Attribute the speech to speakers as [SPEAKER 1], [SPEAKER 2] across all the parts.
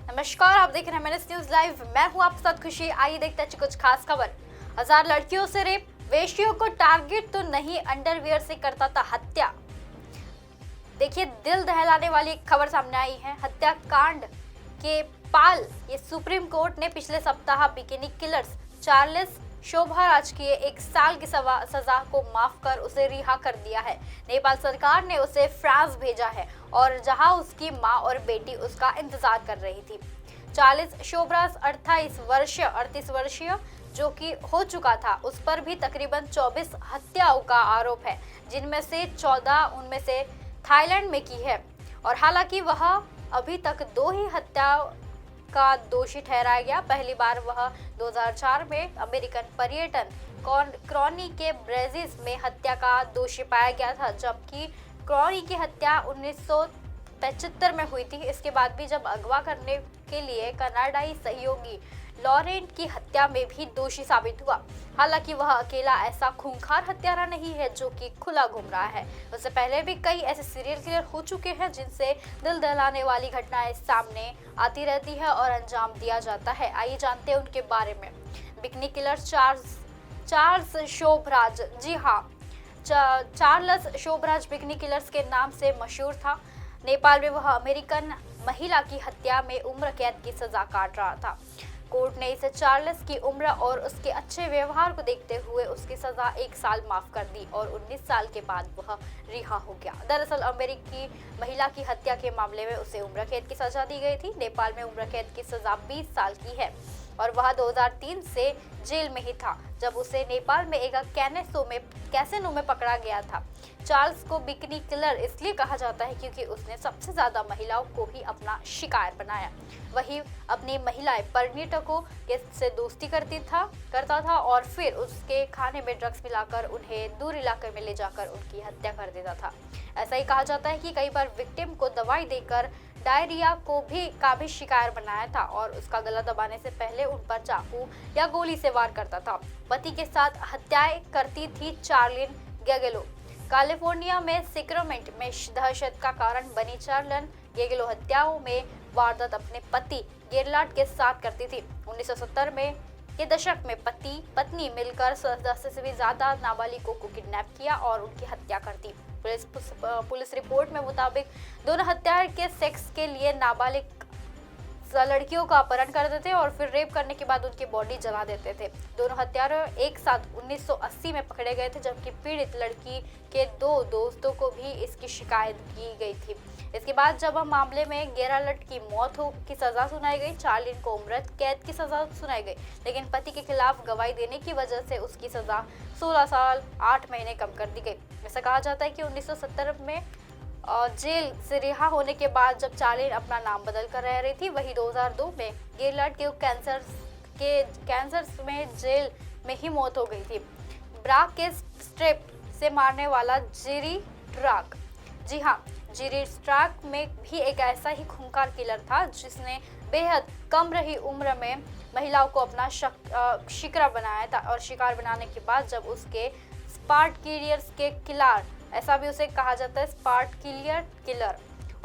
[SPEAKER 1] नमस्कार, आप देख रहे हैं मैनेस न्यूज लाइव। मैं हूं आपके साथ खुशी। आइए देखते हैं कुछ खास खबर। 1000 लड़कियों से रेप, वेश्यों को टारगेट तो नहीं, अंडरवियर से करता था हत्या। देखिए, दिल दहलाने वाली एक खबर सामने आई है। हत्याकांड के पाल ये सुप्रीम कोर्ट ने पिछले सप्ताह बिकिनी किलर्स चार्ल्स शोभाराज की 1 साल की सजा को माफ कर उसे रिहा कर दिया है। नेपाल सरकार ने उसे फ्रांस भेजा है और जहां उसकी मां और बेटी उसका इंतजार कर रही थी। चार्ल्स शोभराज 38 वर्षीय जो कि हो चुका था, उस पर भी तकरीबन 24 हत्याओं का आरोप है, जिनमें से 14 उनमें से थाईलैंड में की है। और हालांकि वह अभी तक 2 ही हत्याओं का दोषी ठहराया गया। पहली बार वह 2004 में अमेरिकन पर्यटन क्रॉनी के ब्रेजिस में हत्या का दोषी पाया गया था, जबकि क्रॉनी की हत्या 1975 में हुई थी। इसके बाद भी जब अगवा करने के लिए कनाडाई सहयोगी लॉरेंट की हत्या में भी दोषी साबित हुआ। हालांकि वह अकेला ऐसा खूंखार हत्यारा नहीं है जो कि खुला घूम रहा है। उससे पहले भी कई ऐसे सीरियल किलर हो चुके हैं जिनसे दिल दहलाने वाली घटनाएं सामने आती रहती है और अंजाम दिया जाता है। आइए जानते हैं उनके बारे में। Bikini killer Charles Sobhraj. जी हाँ, चार्ल्स शोभराज बिकिनी किलर्स के नाम से मशहूर था। नेपाल में वह अमेरिकन महिला की हत्या में उम्र कैद की सजा काट रहा था। कोर्ट ने इसे चार्ल्स की उम्र और उसके अच्छे व्यवहार को देखते हुए उसकी सजा 1 साल माफ कर दी और 19 साल के बाद वह रिहा हो गया। दरअसल अमेरिकी महिला की हत्या के मामले में उसे उम्र कैद की सजा दी गई थी। नेपाल में उम्र कैद की सजा 20 साल की है और वह 2003 से जेल में ही था, जब उसे नेपाल में एक कैसेनो में पकड़ा गया था। चार्ल्स को बिकिनी किलर इसलिए कहा जाता है क्योंकि उसने सबसे ज्यादा महिलाओं को ही अपना शिकार बनाया। वही अपनी महिलाएं पर्यटकों से दोस्ती करता था और फिर उसके खाने में ड्रग्स मिलाकर उन्हें दूर इलाके में ले जाकर उनकी हत्या कर देता था। ऐसा ही कहा जाता है कि कई बार विक्टिम को दवाई देकर डायरिया का भी शिकार बनाया था और उसका गला दबाने से पहले उन पर चाकू या गोली से वार करता था। पति के साथ हत्याएं करती थी चार्लिन गेगेलो। कैलिफोर्निया में सेक्रामेंटो में दहशत का कारण बनी चार्लिन गेगेलो हत्याओं में वारदात अपने पति गेरलार्ड के साथ करती थी। 1970 में के दशक में पति पत्नी मिलकर 10 से भी ज्यादा नाबालिगों को किडनैप किया और उनकी हत्या कर दी। पुलिस रिपोर्ट में मुताबिक दोनों हत्यारे के सेक्स के लिए नाबालिग लड़कियों का अपहरण करते थे और फिर रेप करने के बाद उनकी बॉडी जला देते थे। दोनों हत्यारे एक साथ 1980 में पकड़े गए थे, जबकि पीड़ित लड़की के 2 दोस्तों को भी इसकी शिकायत की गई थी। इसके बाद जब मामले में गेराल्ड की मौत की सजा सुनाई गई, चार्लिन को उम्र कैद की सजा सुनाई गई, लेकिन पति के खिलाफ गवाही देने की वजह से उसकी सजा 16 साल 8 महीने कम कर दी गई। ऐसा कहा जाता है कि 1970 में जेल से रिहा होने के बाद जब चार्लिन अपना नाम बदल कर रह रही थी, वही 2002 में गेरलार्ड के कैंसर में जेल में ही मौत हो गई थी। ब्राक के स्ट्रेप से मारने वाला जेरी ट्राक। जी हाँ, जेरी ट्राक में भी एक ऐसा ही खूंखार किलर था जिसने बेहद कम रही उम्र में महिलाओं को अपना शिकार बनाया था और शिकार बनाने के बाद जब उसके स्पार्टकिलियर्स के किलर, ऐसा भी उसे कहा जाता है स्पार्टकिलियर किलर,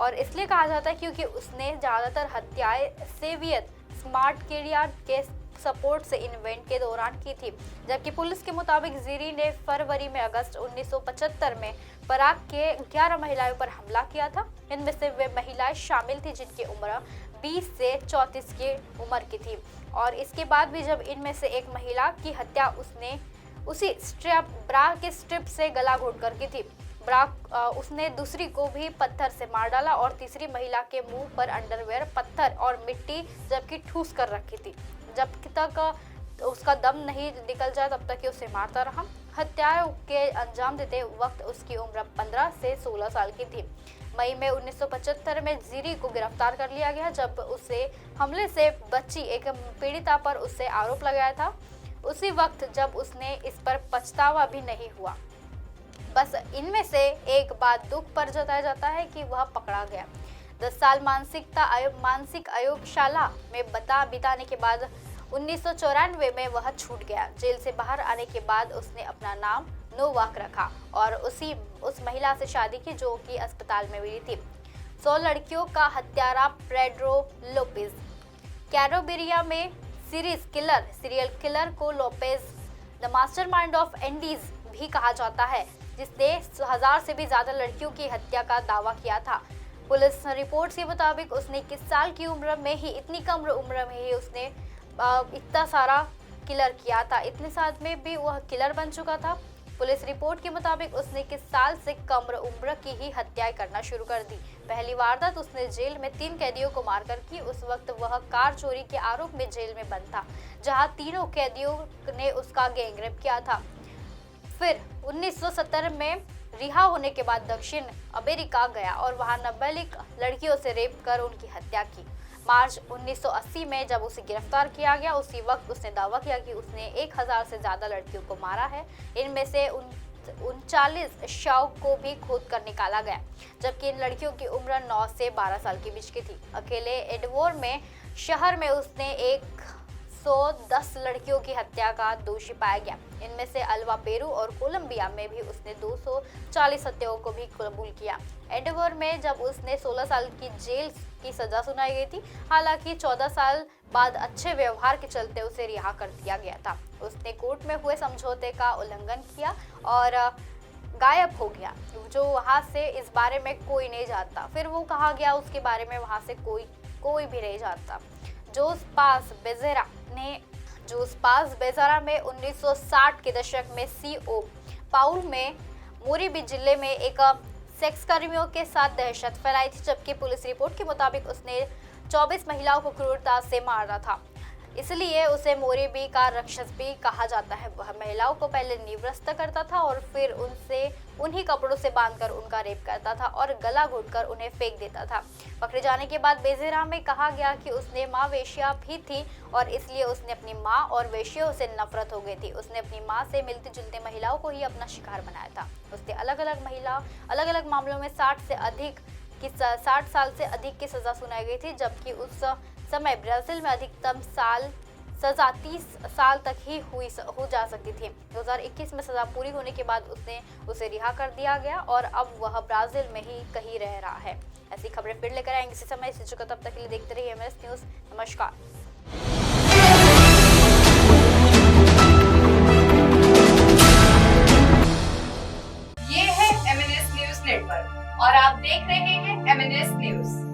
[SPEAKER 1] और इसलिए कहा जाता है क्योंकि उसने ज्यादातर हत्याएं सोवियत स्पार्टकिलियर के सपोर्ट से इवेंट के दौरान की थी। जबकि पुलिस के मुताबिक जीरी ने फरवरी में अगस्त 1975 में पराग के 11 महिलाओं पर हमला किया था। इनमें से वे महिलाएं शामिल थी जिनकी उम्र 20 से 34 की उम्र की थी और इसके बाद भी जब इनमें से एक महिला की हत्या उसने उसी ब्रा के स्ट्रिप से गला घोट कर की थी। उसने दूसरी को भी पत्थर से मार डाला और तीसरी महिला के मुंह पर अंडरवेयर, पत्थर और मिट्टी जबकि ठूस कर रखी थी। जब तक उसका दम नहीं निकल जाए तब तक उसे मारता रहा। हत्याओं के अंजाम देते वक्त उसकी उम्र 15 से 16 साल की थी। मई में 1975 में जीरी को गिरफ्तार कर लिया गया जब उसे हमले से बची एक पीड़िता पर उससे आरोप लगाया था। उसी वक्त जब उसने इस पर पछतावा भी नहीं हुआ। बस इनमें से एक बात दुख पर जताया जाता है कि वह पकड़ा गया। 10 साल मानसिक आयोगशाला में बिताने के बाद 1994 में वह छूट गया। जेल से बाहर आने के बाद उसने अपना नाम नोवाक रखा और उस महिला से शादी की जो कि अस्पताल में मिली थी। 100 लड़कियों का हत्यारा पेड्रो लोपेज। कैरोबेरिया में सीरियल किलर को Lopez the mastermind of Andes भी कहा जाता है, जिसने 1000 से भी ज्यादा लड़कियों की हत्या का दावा किया था। पुलिस रिपोर्ट के मुताबिक उसने 21 साल की उम्र में ही, इतनी कम उम्र में ही उसने इतना सारा किलर किया था। इतने साल में भी वह किलर बन चुका था। पुलिस रिपोर्ट के मुताबिक उसने 21 साल से कम उम्र की ही हत्याएं करना शुरू कर दी। पहली वारदात उसने जेल में 3 कैदियों को मारकर की। उस वक्त वह कार चोरी के आरोप में जेल में बंद था, जहां तीनों कैदियों ने उसका गैंगरेप किया था। फिर 1970 में रिहा होने के बाद दक्षिण अमेरिका गया और वहां नाबालिग लड़कियों से रेप कर उनकी हत्या की। मार्च 1980 में जब उसे गिरफ्तार किया गया, उसी वक्त उसने दावा किया कि उसने 1000 से ज्यादा लड़कियों को मारा है। इनमें से 39 शव को भी खोद कर निकाला गया, जबकि इन लड़कियों की उम्र 9 से 12 साल के बीच की थी। अकेले एडवोर में शहर में उसने 110 लड़कियों की हत्या का दोषी पाया गया। इनमें से अल्वा, पेरू और कोलंबिया में भी उसने 240 हत्याओं को भी कबूल किया। एडवोर में जब उसने 16 साल की जेल की सजा सुनाई गई थी, हालांकि 14 साल बाद अच्छे व्यवहार के चलते उसे रिहा कर दिया गया था। उसने कोर्ट में हुए समझौते का उल्लंघन किया और गायब हो गया, जो वहां से इस बारे में कोई नहीं जानता। फिर वो कहा गया उसके बारे में वहां से कोई भी नहीं जानता। जोस पास बेज़ारा में 1960 के दशक में CO पाउल में मोरिबी जिले में एक सेक्स कर्मियों के साथ दहशत फैलाई थी, जबकि पुलिस रिपोर्ट के मुताबिक उसने 24 महिलाओं को क्रूरता से मारा था। इसलिए उसे मोरिबी का राक्षस भी कहा जाता है। वह महिलाओं को पहले निवृत्त करता था और फिर उनसे उन्हीं कपड़ों से बांधकर उनका रेप करता था और गला घोंटकर उन्हें फेंक देता था। पकड़े जाने के बाद बेज़ेरा में कहा गया कि उसने माँ वेश्या भी थी और इसलिए उसने अपनी माँ और वेश्यों से नफरत हो गई थी। उसने अपनी माँ से मिलती जुलती महिलाओं को ही अपना शिकार बनाया था। उसने अलग अलग मामलों में 60 साल से अधिक की सजा सुनाई गई थी, जबकि उस समय ब्राजील में अधिकतम सजा 30 साल तक ही हो जा सकती थी। 2021 में सजा पूरी होने के बाद उसे रिहा कर दिया गया और अब वह ब्राजील में ही कहीं रह रहा है। ऐसी खबरें फिर लेकर आएंगे इसी समय। इसी जगह तब तक के लिए देखते रहिए MLS न्यूज़। नमस्कार।
[SPEAKER 2] ये है MLS न्यूज़ नेटवर्क और आप देख रहे हैं MLS न्यूज़।